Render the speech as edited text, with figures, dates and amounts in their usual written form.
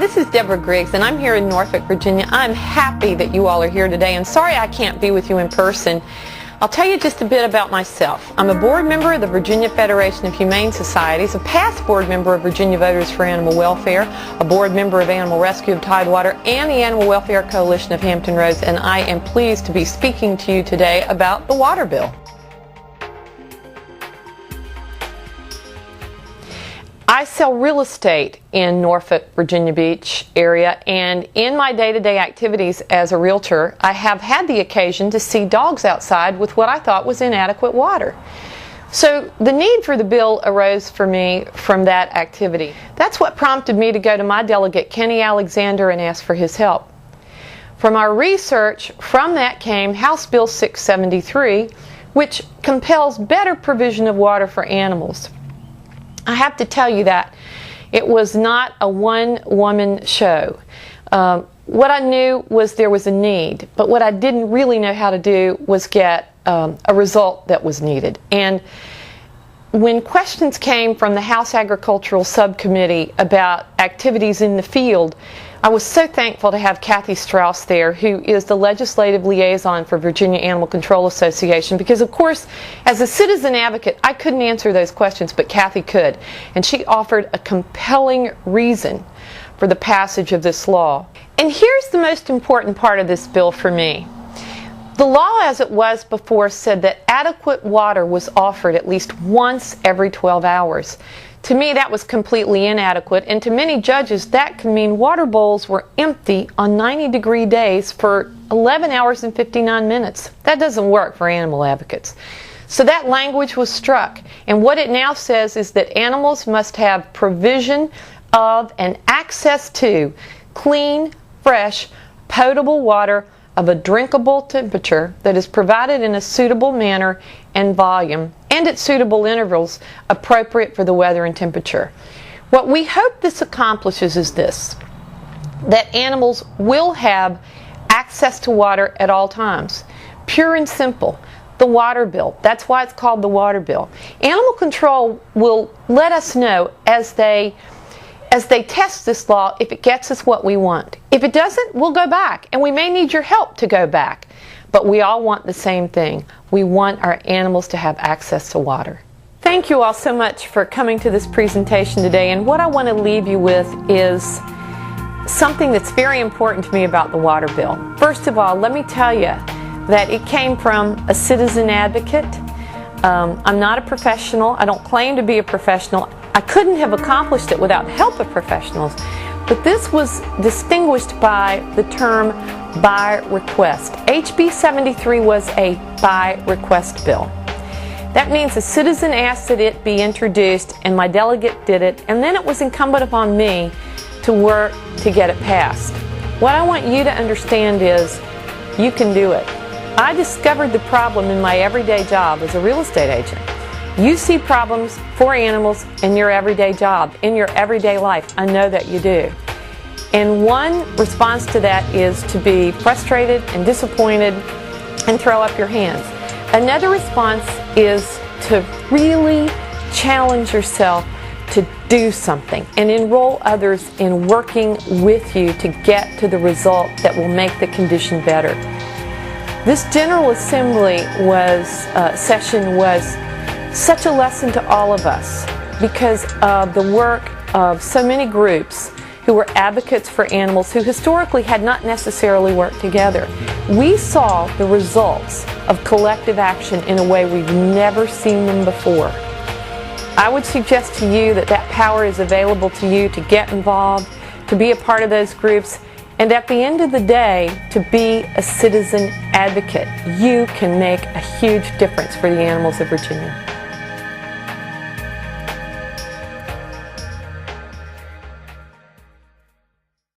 this is Debra Griggs, and I'm here in Norfolk, Virginia. I'm happy that you all are here today, and sorry I can't be with you in person. I'll tell you just a bit about myself. I'm a board member of the Virginia Federation of Humane Societies, a past board member of Virginia Voters for Animal Welfare, a board member of Animal Rescue of Tidewater, and the Animal Welfare Coalition of Hampton Roads, and I am pleased to be speaking to you today about the water bill. I sell real estate in Norfolk, Virginia Beach area, and in my day-to-day activities as a realtor, I have had the occasion to see dogs outside with what I thought was inadequate water. So the need for the bill arose for me from that activity. That's what prompted me to go to my delegate, Kenny Alexander, and ask for his help. From our research, from that came House Bill 673, which compels better provision of water for animals. I have to tell you that it was not a one-woman show. What I knew was there was a need, but what I didn't really know how to do was get a result that was needed. And when questions came from the House Agricultural Subcommittee about activities in the field, I was so thankful to have Kathy Strauss there, who is the legislative liaison for Virginia Animal Control Association, because of course, as a citizen advocate, I couldn't answer those questions, but Kathy could. And she offered a compelling reason for the passage of this law. And here's the most important part of this bill for me. The law as it was before said that adequate water was offered at least once every 12 hours. To me, that was completely inadequate, and to many judges, that could mean water bowls were empty on 90-degree days for 11 hours and 59 minutes. That doesn't work for animal advocates. So that language was struck, and what it now says is that animals must have provision of and access to clean, fresh, potable water of a drinkable temperature that is provided in a suitable manner and volume and at suitable intervals appropriate for the weather and temperature. What we hope this accomplishes is this: that animals will have access to water at all times. Pure and simple. The water bill. That's why it's called the water bill. Animal control will let us know as they test this law if it gets us what we want. If it doesn't, we'll go back, and we may need your help to go back. But we all want the same thing. We want our animals to have access to water. Thank you all so much for coming to this presentation today, and what I want to leave you with is something that's very important to me about the water bill. First of all, let me tell you that it came from a citizen advocate. I'm not a professional. I don't claim to be a professional. I couldn't have accomplished it without the help of professionals. But this was distinguished by the term by request. HB 73 was a by request bill. That means a citizen asked that it be introduced, and my delegate did it, and then it was incumbent upon me to work to get it passed. What I want you to understand is you can do it. I discovered the problem in my everyday job as a real estate agent. You see problems for animals in your everyday job, in your everyday life. I know that you do. And one response to that is to be frustrated and disappointed and throw up your hands. Another response is to really challenge yourself to do something and enroll others in working with you to get to the result that will make the condition better. This General Assembly session was such a lesson to all of us because of the work of so many groups who were advocates for animals who historically had not necessarily worked together. We saw the results of collective action in a way we've never seen them before. I would suggest to you that that power is available to you to get involved, to be a part of those groups, and at the end of the day, to be a citizen advocate. You can make a huge difference for the animals of Virginia.